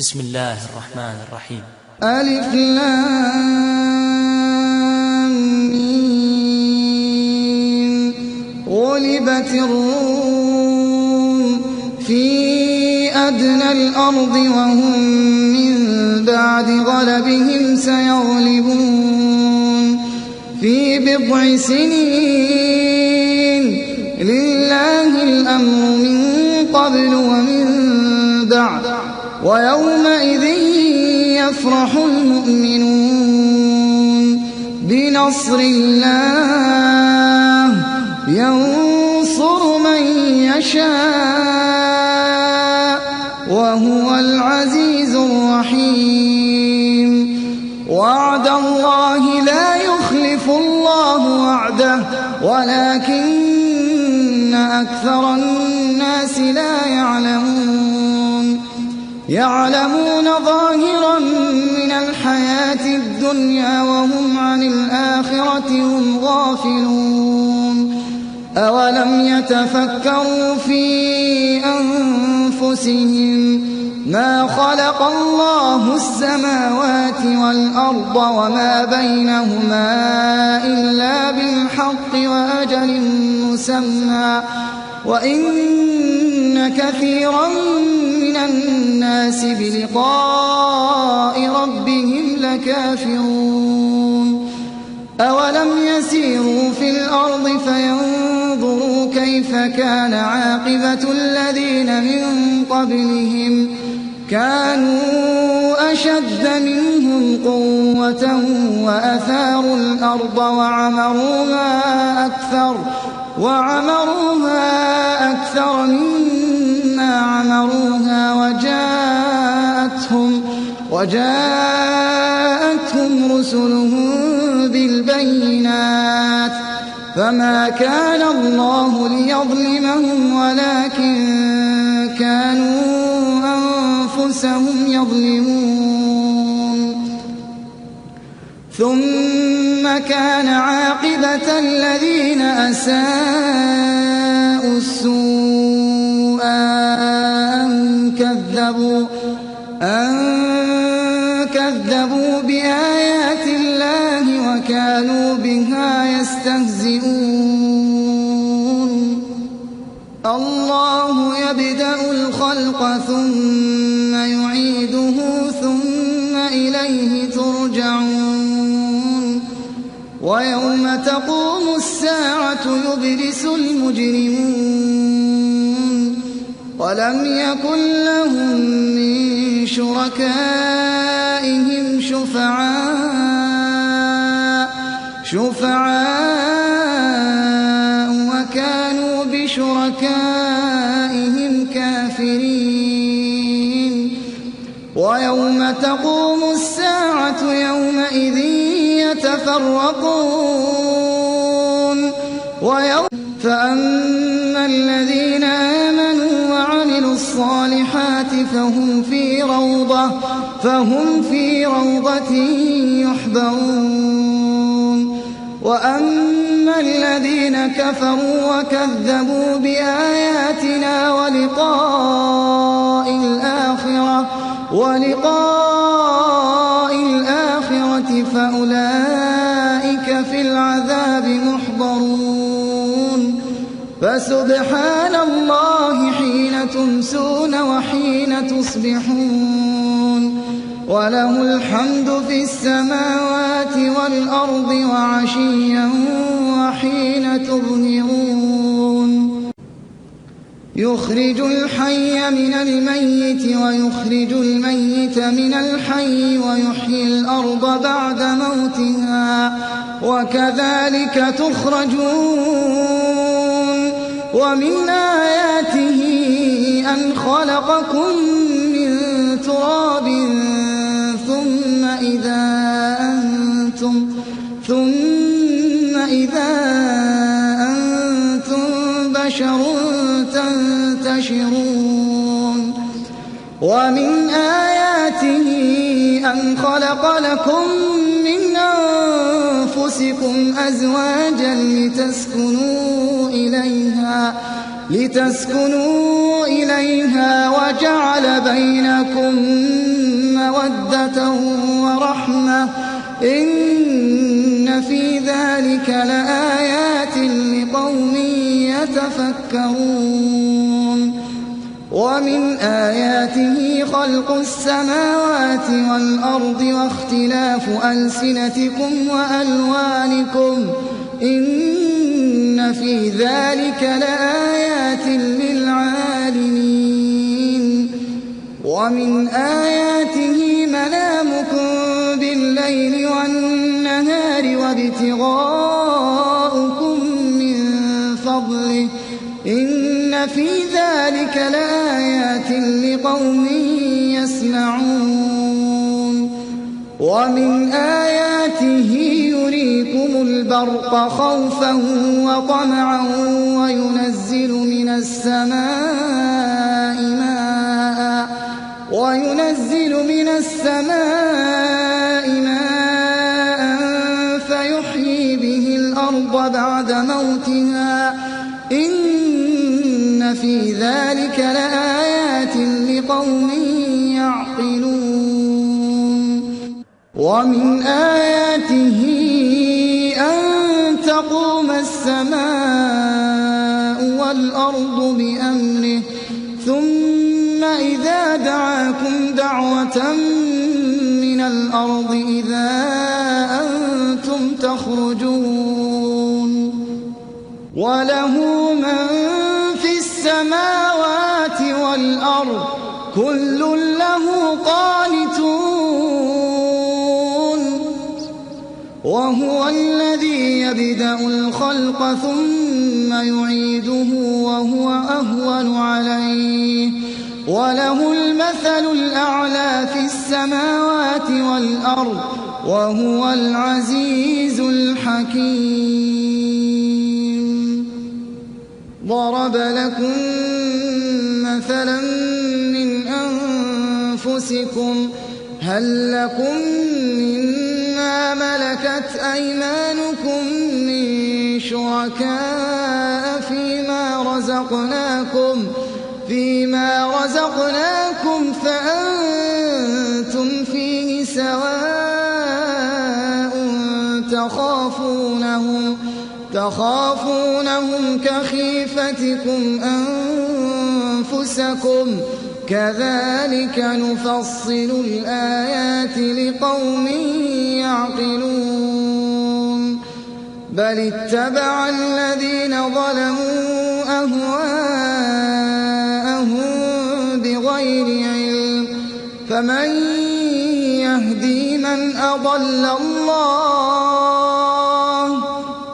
بسم الله الرحمن الرحيم. ألف لام ميم. غلبت الروم في أدنى الأرض وهم من بعد غلبهم سيغلبون في بضع سنين لله الأمر من قبل ومن بعد ويومئذ يفرح المؤمنون بنصر الله ينصر من يشاء وهو العزيز الرحيم. وعد الله لا يخلف الله وعده ولكن أكثر الناس لا يعلمون ظاهرا من الحياة الدنيا وهم عن الآخرة هم غافلون. أولم يتفكروا في أنفسهم ما خلق الله السماوات والأرض وما بينهما إلا بالحق وأجل مسمى وإن كثيرا من الناس بلقاء ربهم لكافرون. أولم يسيروا في الأرض فينظروا كيف كان عاقبة الذين من قبلهم كانوا أشد منهم قوة وأثاروا الأرض وعمروها أكثر مما عمروها وجاءتهم رسلهم بالبينات فما كان الله ليظلمهم ولكن كانوا أنفسهم يظلمون. ثم كان عاقبة الذين أساءوا السوء أن كذبوا بآيات الله وكانوا بها يستهزئون. الله يبدأ الخلق ثم يعيده ثم إليه ترجعون. ويوم تقوم الساعة يبلس المجرمون ولم يكن لهم من شركائهم شفعاء وكانوا بشركائهم كافرين. ويوم تقوم الساعة يومئذ يتفرقون. فأما الذين آمنوا وعملوا الصالحات فهم في روضة يحبرون. وأما الذين كفروا وكذبوا بآياتنا ولقاء الآخرة فأولئك في العذاب محضرون. فسبحان الله حين تمسون وحين تصبحون وله الحمد في السماوات والأرض وعشيا وحين تظهرون. يخرج الحي من الميت ويخرج الميت من الحي ويحيي الأرض بعد موتها وكذلك تخرجون. ومن آياته أن خلقكم من تراب ثم إذا أنتم بشر تنتشرون. ومن آياته أن خلق لكم من أنفسكم أزواجا لتسكنوا إليها وجعل بينكم مودة ورحمة إن في ذلك لآيات لقوم يتفكرون ومن آياته خلق السماوات والأرض واختلاف ألسنتكم وألوانكم إن في ذلك لآيات للعالمين ومن آياته منامكم بالليل والنهار وابتغاؤكم من فضله إن في ذلك لآيات لقوم يسمعون ومن آياته يريكم البرق خوفا وطمعا وينزل من السماء ماء فيحيي به الأرض بعد موتها إن في ذلك لآيات لقوم يعقلون ومن آياته أن تقوم السماء والأرض بأمره ثم إذا دعاكم دعوة من الأرض إذا أنتم تخرجون وله من في السماوات والأرض كل له قانتون وهو الذي يبدأ الخلق ثم يعيده وهو أهون عليه وله المثل الأعلى في السماوات والأرض وهو العزيز الحكيم ضرب لكم مثلا من أنفسكم هل لكم مما ملكت أيمانكم من شركاء فيما رزقناكم فأنتم فيه سواء تخافونهم كخيفتكم أنفسكم كذلك نفصل الآيات لقوم يعقلون بل اتبع الذين ظلموا أهواءهم بغير علم فمن يهدي من أضل الله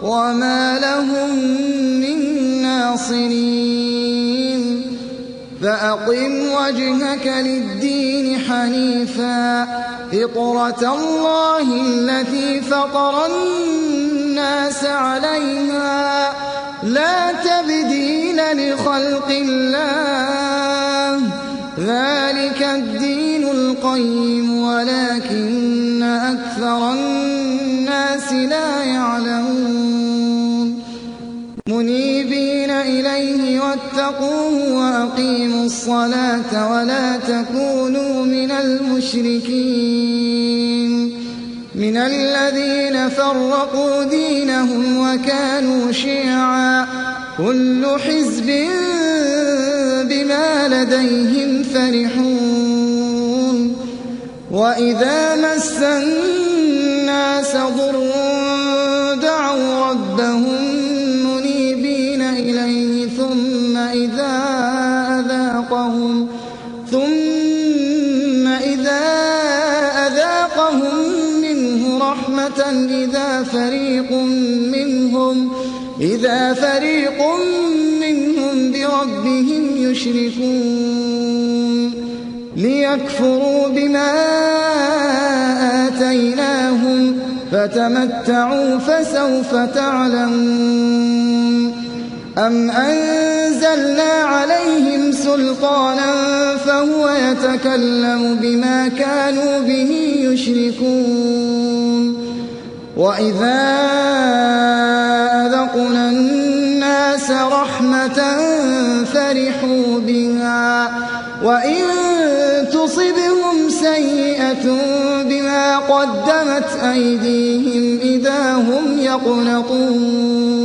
وما لهم من ناصرين فأقم وجهك للدين حنيفا فطرة الله التي فطر الناس عليها لا تبديل لخلق الله ذلك الدين القيم ولكن أكثر الناس لا يعلمون منيبين إليه واتقوه وأقيموا الصلاة ولا تكونوا من المشركين من الذين فرقوا دينهم وكانوا شيعا كل حزب بما لديهم فرحون وإذا مس الناس ضر دعوا ربهم منيبين إليه ثم إذا أذاقهم منه رحمة إذا فريق منهم بربهم يشركون ليكفروا بما آتيناهم فتمتعوا فسوف تعلمون أم أنزلنا عليهم سلطانا فهو يتكلم بما كانوا به يشركون وإذا أذقنا الناس رحمة فرحوا بها وإن تصبهم سيئة بما قدمت أيديهم إذا هم يقنطون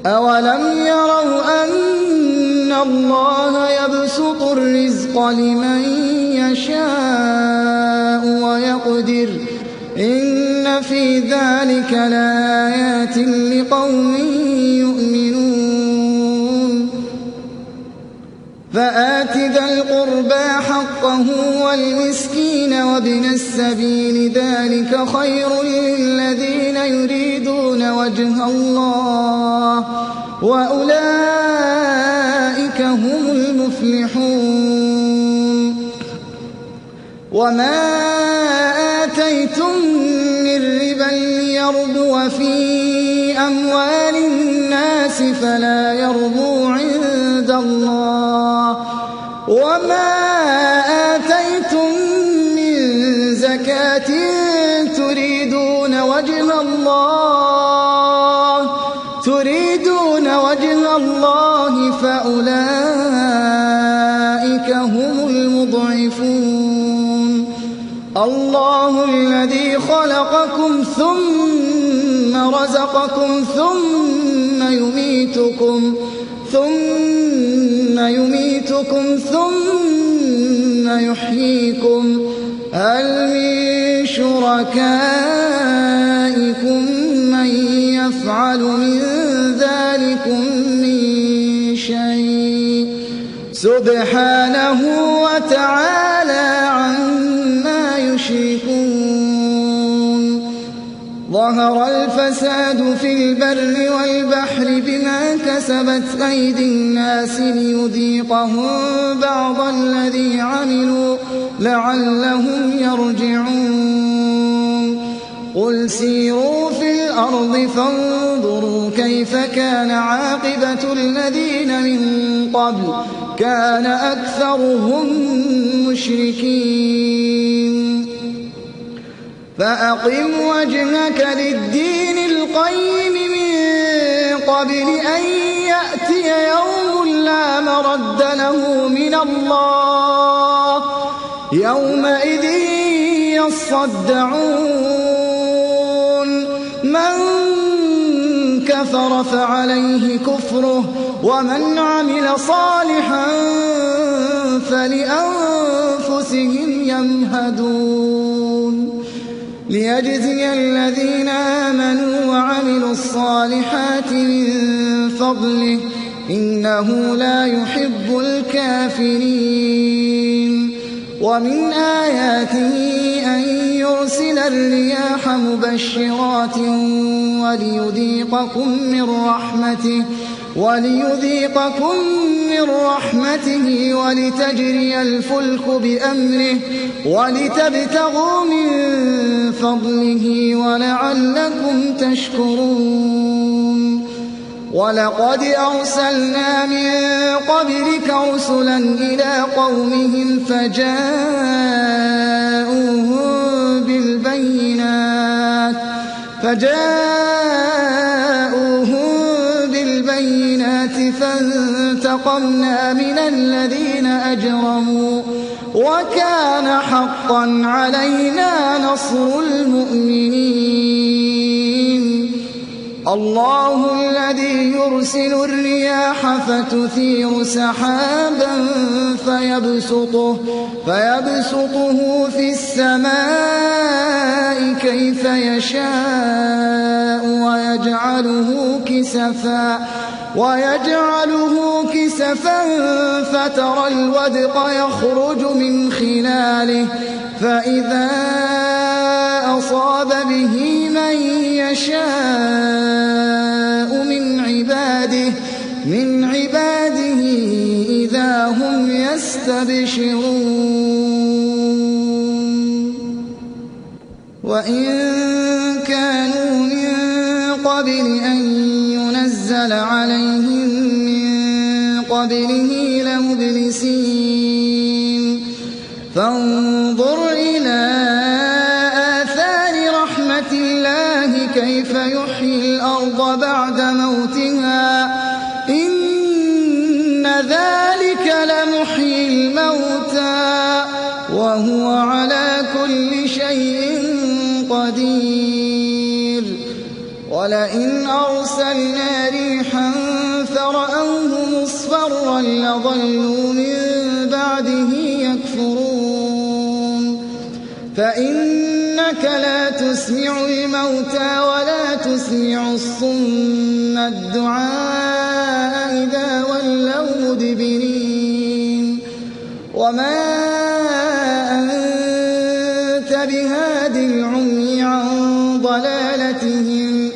أولم يروا أن الله يبسط الرزق لمن يشاء ويقدر إن في ذلك لآيات لقوم يؤمنون فآت ذا القربى حقه والمسكين وابن السبيل ذلك خير للذين يريدون وجه الله وأولئك هم المفلحون وما آتيتم من ربا ليربو في أموال الناس فلا يربو عند الله وما آتيتم من زكاة تريدون وجه الله فأولئك هم المضعفون الله الذي خلقكم ثم رزقكم ثم يميتكم ثم يحييكم هل من شركائكم من يفعل من ذلكم من شيء سبحانه وتعالى عما يشركون ظهر الفساد في البر والبحر بما كسبت أيدي الناس ليذيقهم بعض الذي عملوا لعلهم يرجعون قل سيروا في الأرض فانظروا كيف كان عاقبة الذين من قبل كان أكثرهم مشركين فأقم وجهك للدين القيم من قبل أن يأتي يوم لا مرد له من الله يومئذ يصدعون من كفر فعليه كفره ومن عمل صالحا فلأنفسهم يمهدون ليجزي الذين آمنوا وعملوا الصالحات من فضله إنه لا يحب الكافرين ومن آياته أن يرسل الرياح مبشرات وليذيقكم من رحمته ولتجري الفلك بأمره ولتبتغوا من فضله ولعلكم تشكرون ولقد أرسلنا من قبلك رسلا إلى قومهم فجاءوهم بالبينات فانتقمنا من الذين أجرموا وكان حقا علينا نصر المؤمنين الله الذي يرسل الرياح فتثير سحابا فيبسطه في السماء كيف يشاء ويجعله كسفا فترى الودق يخرج من خلاله فإذا أصاب به من يشاء من عباده إذا هم يستبشرون وإن كانوا من قبل أن ينزل عليهم من قبله لمبلسين فانظر إلى آثار رحمة الله كيف يحيي الأرض بعد موتها إن ذلك لمحيي الموتى وهو على كل شيء قدير ولئن أرسلنا ريحا فرأوه مصفرا لظلوا من بعده يكفرون فإنك لا تسمع الموتى ولا تسمع الصم الدعاء إذا ولوا مدبرين وما أنت بهاد العمي عن ضلالتهم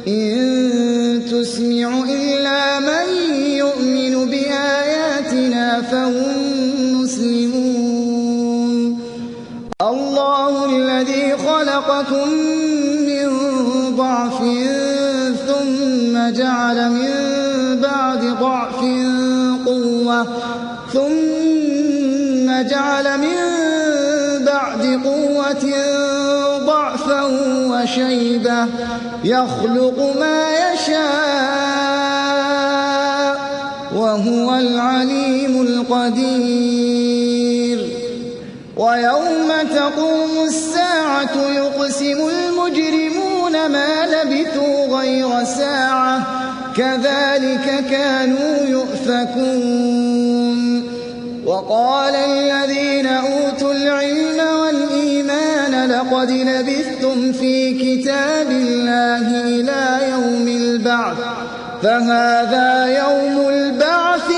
إن تسمع إلا من يؤمن بآياتنا فهم مسلمون الله الذي خلقكم من ضعف ثم جعل من بعد ضعف قوة ثم جعل من بعد قوة ضعفا وشيبة يخلق ما يشاء وهو العليم القدير ويوم تقوم الساعة يقسم المجرمون ما لبثوا غير ساعة كذلك كانوا يؤفكون وقال الذين أوتوا العلم والإيمان لقد لبثتم في كتاب الله إلى يوم البعث فهذا يوم البعث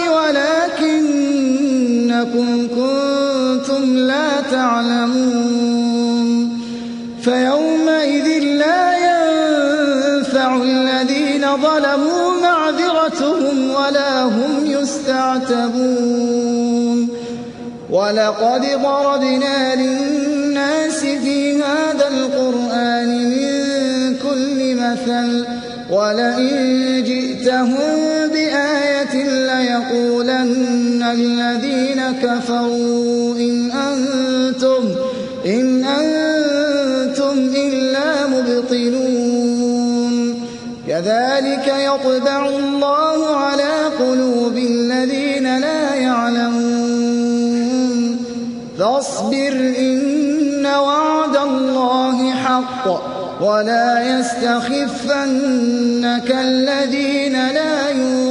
ولكنكم كنتم لا تعلمون فيومئذ لا ينفع الذين ظلموا معذرتهم ولا هم يستعتبون ولقد ضربنا للناس في هذا القرآن من كل مثل ولئن جئتهم بآية ليقولن الذين كفروا إن أنتم إلا مبطلون كذلك يطبع الله على قلوب الذين لا يعلمون فاصبر إن وعد الله حق ولا يستخفنك الذين لا يؤمنون